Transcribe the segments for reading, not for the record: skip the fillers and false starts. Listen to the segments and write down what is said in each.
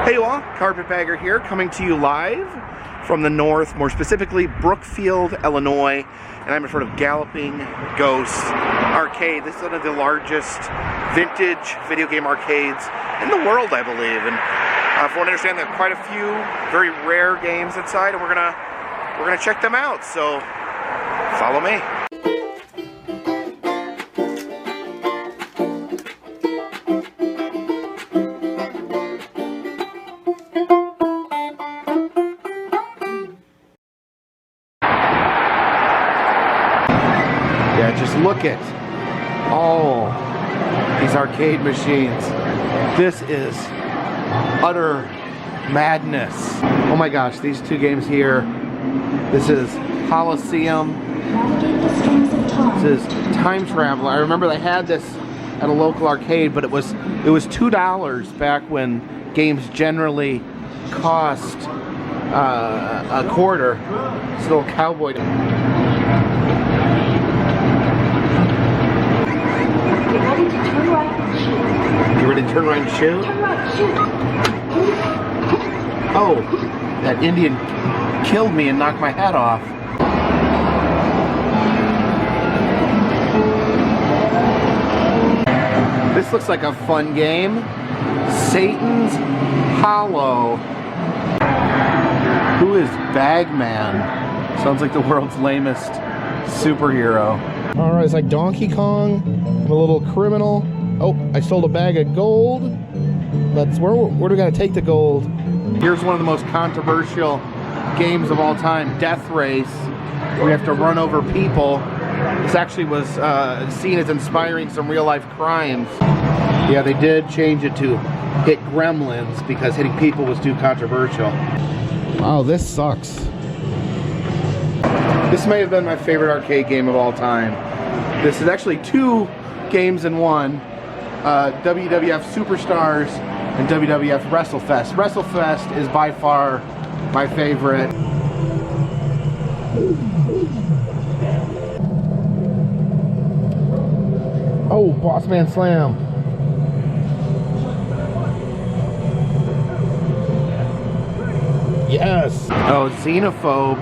Hey you all, Carpetbagger here, coming to you live from the north, more specifically Brookfield, Illinois, and I'm in front of Galloping Ghost Arcade. This is one of the largest vintage video game arcades in the world, I believe. And from what I understand, there are quite a few very rare games inside, and we're gonna check them out. So follow me. Yeah, just look at all these arcade machines. This is utter madness. Oh my gosh, these two games here. This is Coliseum. This is Time Traveler. I remember they had this at a local arcade, but it was $2 back when games generally cost a quarter. This little cowboy. You ready to turn right and shoot? Turn right, shoot. Oh, that Indian killed me and knocked my head off. This looks like a fun game. Satan's Hollow. Who is Bagman? Sounds like the world's lamest superhero. Alright, it's like Donkey Kong. I'm a little criminal. Oh, I stole a bag of gold. Where do we gotta take the gold? Here's one of the most controversial games of all time, Death Race. We have to run over people. This actually was seen as inspiring some real life crimes. Yeah, they did change it to hit gremlins because hitting people was too controversial. Wow, this sucks. This may have been my favorite arcade game of all time. This is actually two games in one. WWF Superstars and WWF WrestleFest. WrestleFest is by far my favorite. Oh, Bossman Slam. Yes. Oh, Xenophobe.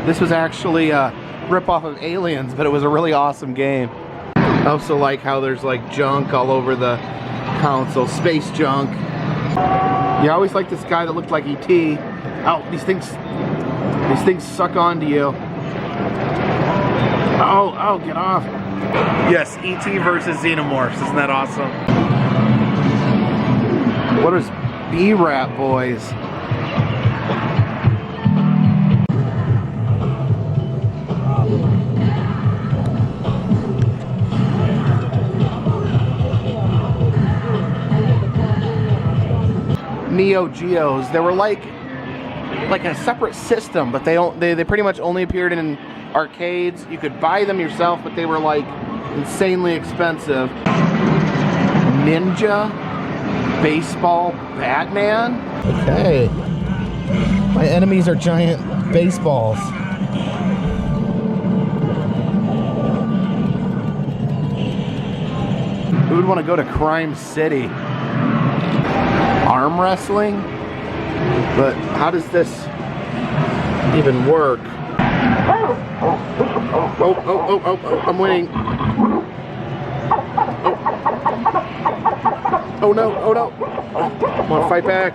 This was actually a rip-off of Aliens, but it was a really awesome game. I also like how there's like junk all over the console, space junk. You always like this guy that looked like E.T. Oh, these things suck onto you. Oh, get off. Yes, E.T. versus Xenomorphs. Isn't that awesome? What is B-Rat Boys? Neo Geos. They were like a separate system, but they pretty much only appeared in arcades. You could buy them yourself, but they were like insanely expensive. Ninja, baseball, Batman. Okay. My enemies are giant baseballs. Who would want to go to Crime City? Arm wrestling? But how does this even work? Oh, I'm winning. Oh no. I want to fight back.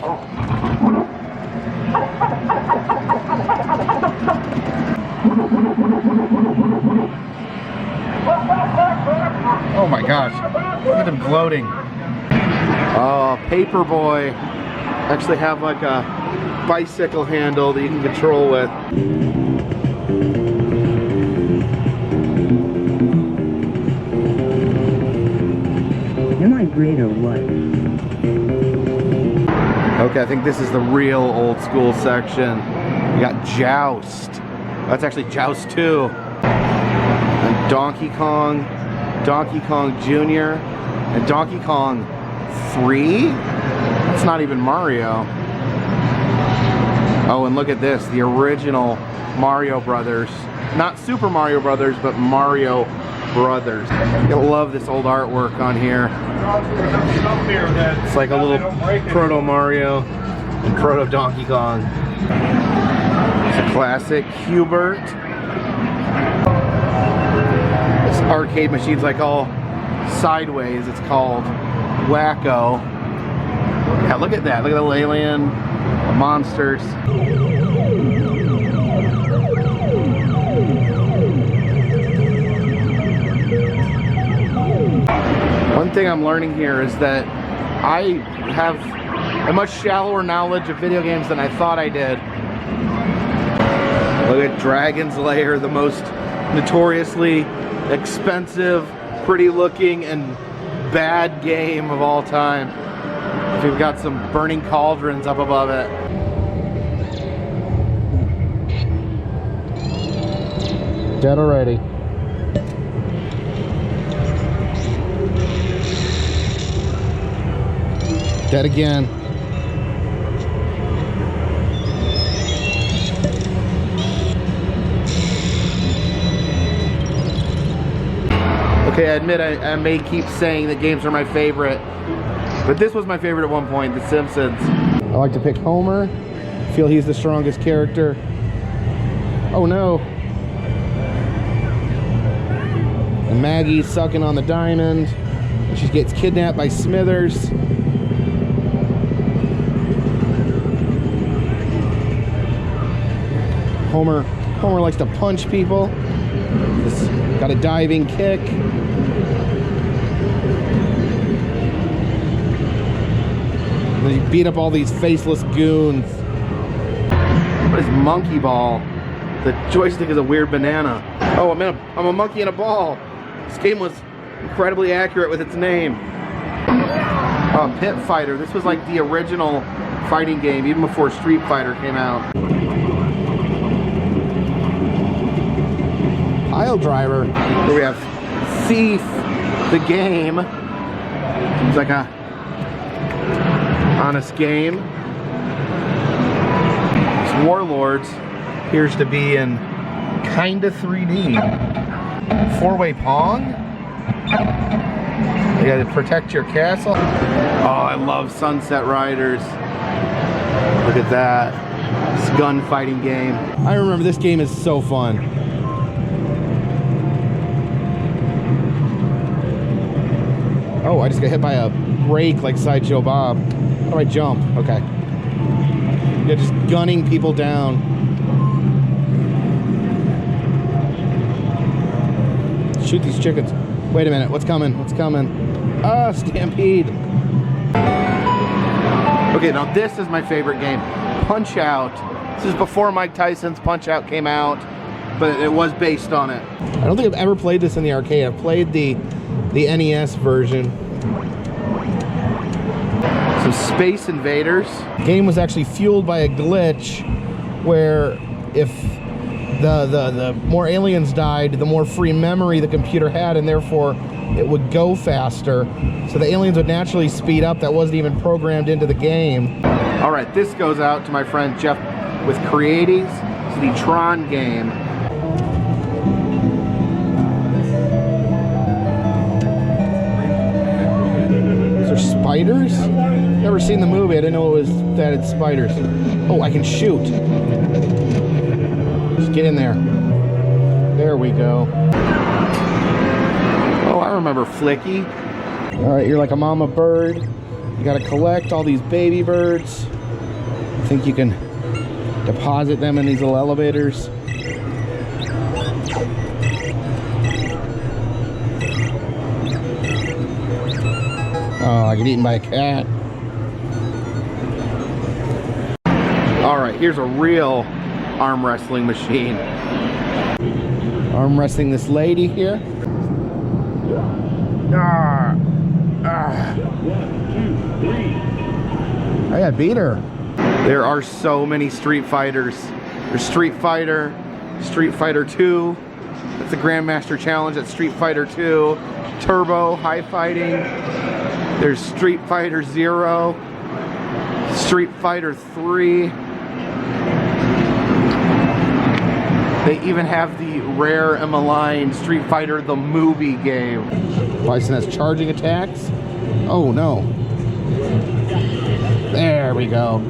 Oh my gosh, look at him gloating. Oh, Paperboy. Actually have like a bicycle handle that you can control with. Am I great or what? Okay, I think this is the real old school section. We got Joust. That's actually Joust 2. And Donkey Kong Jr. and Donkey Kong 3? That's not even Mario. Oh, and look at this, the original Mario Brothers. Not Super Mario Brothers, but Mario Brothers. I love this old artwork on here. It's like a little proto Mario. and Proto Donkey Kong. It's a classic Hubert. This arcade machine's like all sideways. It's called Wacko. Yeah, look at that. Look at the alien, the monsters. One thing I'm learning here is that I have a much shallower knowledge of video games than I thought I did. Look at Dragon's Lair, the most notoriously expensive, pretty looking, and bad game of all time. We've got some burning cauldrons up above it. Dead already. Dead again. Okay, I admit I may keep saying that games are my favorite, but this was my favorite at one point, The Simpsons. I like to pick Homer. I feel he's the strongest character. Oh no. And Maggie's sucking on the diamond. She gets kidnapped by Smithers. Homer likes to punch people. He's got a diving kick. And then he beat up all these faceless goons. What is Monkey Ball? The joystick is a weird banana. Oh, I'm a monkey in a ball. This game was incredibly accurate with its name. Pit Fighter. This was like the original fighting game, even before Street Fighter came out. Pile Driver. Here we have Thief, the game. It's like a honest game. This Warlords appears to be in kinda 3D. Four-way Pong. You gotta protect your castle. Oh, I love Sunset Riders. Look at that. This gunfighting game. I remember this game is so fun. Oh, I just got hit by a brake like Sideshow Bob. How do I jump? Okay. Yeah, just gunning people down. Shoot these chickens. Wait a minute, what's coming? What's coming? Ah, Stampede. Okay, now this is my favorite game. Punch Out. This is before Mike Tyson's Punch Out came out, but it was based on it. I don't think I've ever played this in the arcade. I've played the NES version. Some Space Invaders. The game was actually fueled by a glitch where if the more aliens died, the more free memory the computer had, and therefore it would go faster. So the aliens would naturally speed up. That wasn't even programmed into the game. All right, this goes out to my friend Jeff with Creaties. It's the Tron game. These are spiders? Never seen the movie. I didn't know it was that it's spiders. Oh, I can shoot. Just get in there. There we go. Oh, I remember Flicky. All right, you're like a mama bird. You gotta collect all these baby birds. I think you can deposit them in these little elevators. Oh, I get eaten by a cat. All right, here's a real arm wrestling machine. Arm wrestling this lady here. Ah, ah. 1, 2, 3. Hey, I beat her. There are so many Street Fighters. There's Street Fighter, Street Fighter 2. That's the Grandmaster Challenge. That's Street Fighter 2. Turbo, High Fighting. There's Street Fighter 0. Street Fighter 3. They even have the rare and maligned Street Fighter the movie game. Bison has charging attacks. Oh no. There we go.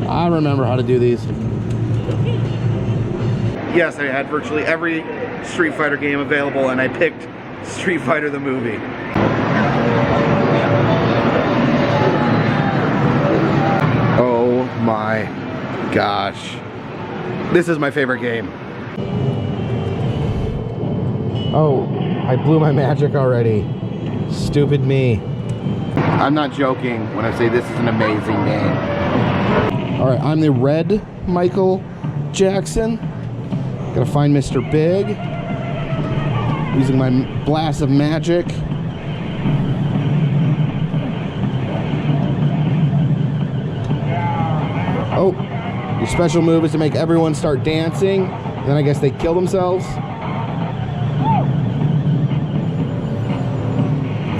I remember how to do these. Yes, I had virtually every Street Fighter game available, and I picked Street Fighter the movie. Oh my gosh. This is my favorite game. Oh, I blew my magic already. Stupid me. I'm not joking when I say this is an amazing game. Alright, I'm the red Michael Jackson. Gotta find Mr. Big. Using my blast of magic. Oh, your special move is to make everyone start dancing. Then I guess they kill themselves.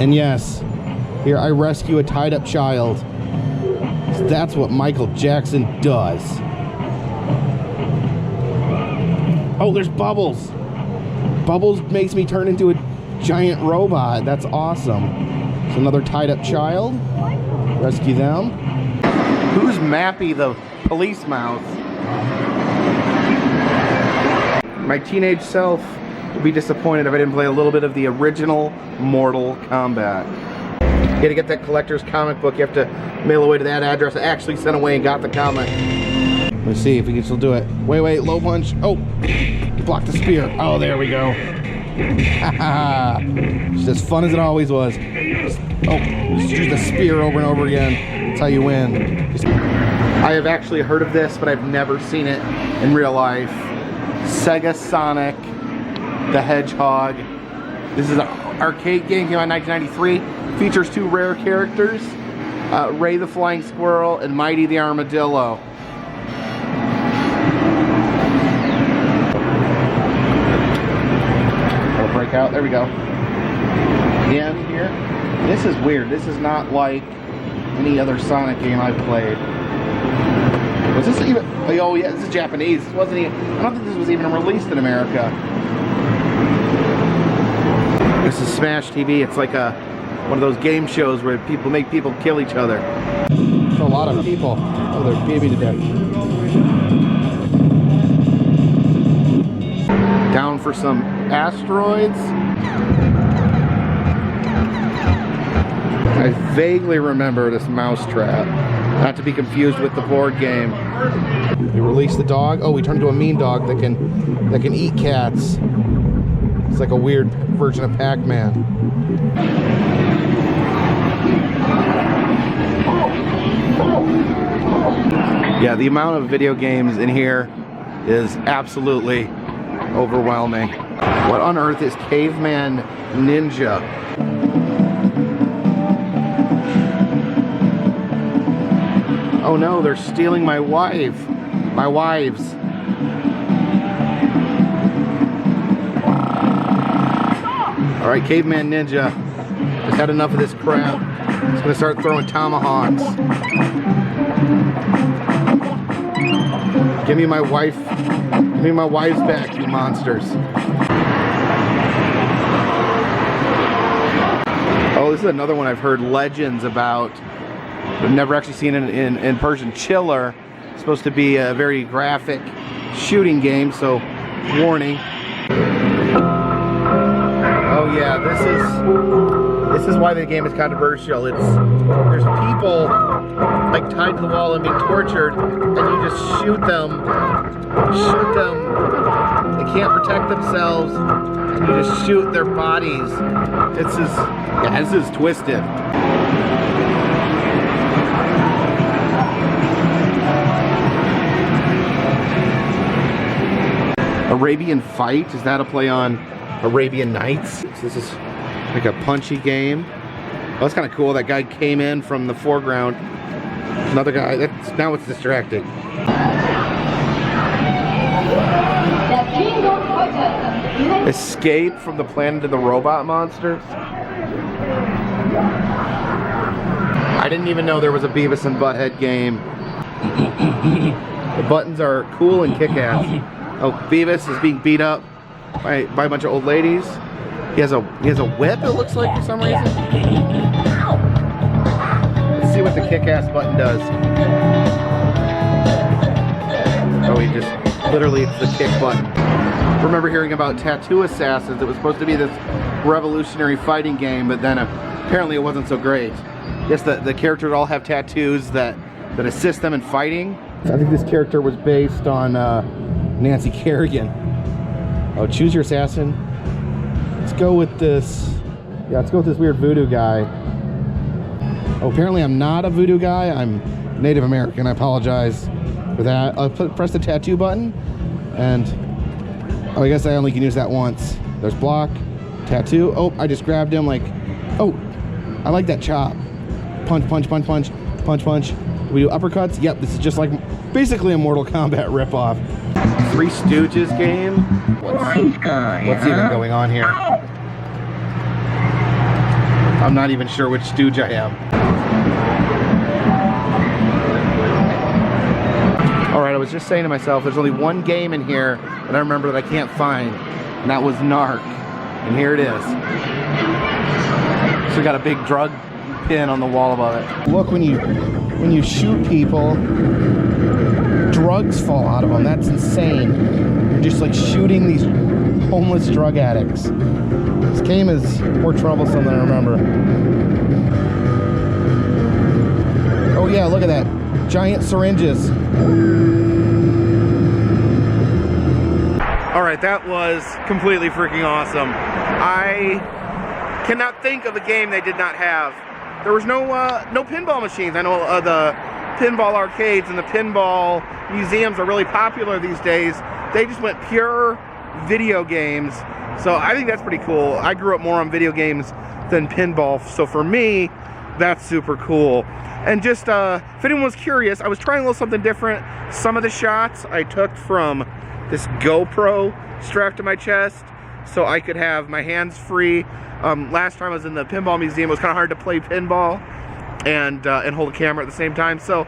And yes, here I rescue a tied up child. That's what Michael Jackson does. Oh, there's Bubbles. Bubbles makes me turn into a giant robot. That's awesome. It's another tied up child. Rescue them. Who's Mappy the police mouse? My teenage self would be disappointed if I didn't play a little bit of the original Mortal Kombat. You gotta get that collector's comic book. You have to mail away to that address. I actually sent away and got the comic. Let's see if we can still do it. Wait, low punch. Oh, block the spear. Oh, there we go. It's as fun as it always was. Just use the spear over and over again. That's how you win. I have actually heard of this, but I've never seen it in real life. Sega Sonic the Hedgehog. This is an arcade game, came out in 1993. Features two rare characters, Ray the Flying Squirrel and Mighty the Armadillo. It'll break out, there we go. Again here. This is weird, this is not like any other Sonic game I've played. Was this even, oh yeah, this is Japanese. This wasn't even, I don't think this was even released in America. This is Smash TV. It's like one of those game shows where people make people kill each other. It's a lot of people. Oh, they're baby to death. Down for some asteroids. I vaguely remember this mousetrap. Not to be confused with the board game. We release the dog. Oh, we turn into a mean dog that can eat cats. It's like a weird version of Pacman. Yeah, the amount of video games in here is absolutely overwhelming. What on earth is Caveman Ninja? Oh no, they're stealing my wife. My wives. Alright, Caveman Ninja. Just had enough of this crap. Just gonna start throwing tomahawks. Give me my wife. Give me my wives back, you monsters. Oh, this is another one I've heard legends about. I've never actually seen it in person. Chiller. It's supposed to be a very graphic shooting game, so warning. Oh yeah, this is why the game is controversial. There's people like tied to the wall and being tortured, and you just shoot them. They can't protect themselves, and you just shoot their bodies. This is twisted. Arabian Fight, is that a play on Arabian Nights? So this is like a punchy game. Oh, that's kind of cool. That guy came in from the foreground. Another guy. Now it's distracting. Escape from the Planet of the Robot Monsters. I didn't even know there was a Beavis and Butthead game. The buttons are cool and kick-ass. Oh, Beavis is being beat up by a bunch of old ladies. He has a whip, it looks like, for some reason. Let's see what the kick-ass button does. so he just literally hits the kick button. Remember hearing about Tattoo Assassins. It was supposed to be this revolutionary fighting game, but then apparently it wasn't so great. Yes, the characters all have tattoos that assist them in fighting. I think this character was based on Nancy Kerrigan. Oh, choose your assassin. Let's go with this. Yeah, let's go with this weird voodoo guy. Oh, apparently I'm not a voodoo guy. I'm Native American. I apologize for that. I'll press the tattoo button, and oh, I guess I only can use that once. There's block, tattoo. Oh, I just grabbed him like, oh, I like that chop. Punch, punch, punch, punch, punch, punch. We do uppercuts. Yep, this is just like basically a Mortal Kombat ripoff. Three Stooges game. What's even going on here? I'm not even sure which Stooge I am. Alright, I was just saying to myself, there's only one game in here that I remember that I can't find, and that was Narc. And here it is. So we got a big drug pin on the wall above it. Look, when you shoot people, drugs fall out of them. That's insane. You're just like shooting these homeless drug addicts. This game is more troublesome than I remember. Oh yeah, look at that. Giant syringes. Alright, that was completely freaking awesome. I cannot think of a game they did not have. There was no pinball machines. I know the pinball arcades and the pinball museums are really popular these days. They just went pure video games. So I think that's pretty cool. I grew up more on video games than pinball. So for me, that's super cool. And just, if anyone was curious, I was trying a little something different. Some of the shots I took from this GoPro strapped to my chest so I could have my hands free. Last time I was in the pinball museum, it was kind of hard to play pinball and hold a camera at the same time. So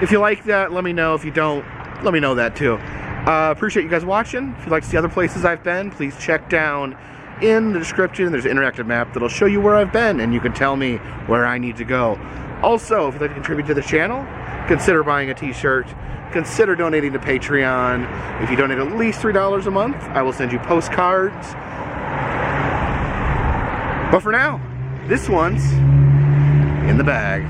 if you like that, let me know. If you don't, let me know that too. Appreciate you guys watching. If you'd like to see other places I've been, please check down in the description. There's an interactive map that'll show you where I've been, and you can tell me where I need to go. Also, if you'd like to contribute to the channel, consider buying a t-shirt. Consider donating to Patreon. If you donate at least $3 a month, I will send you postcards. But for now, this one's in the bag.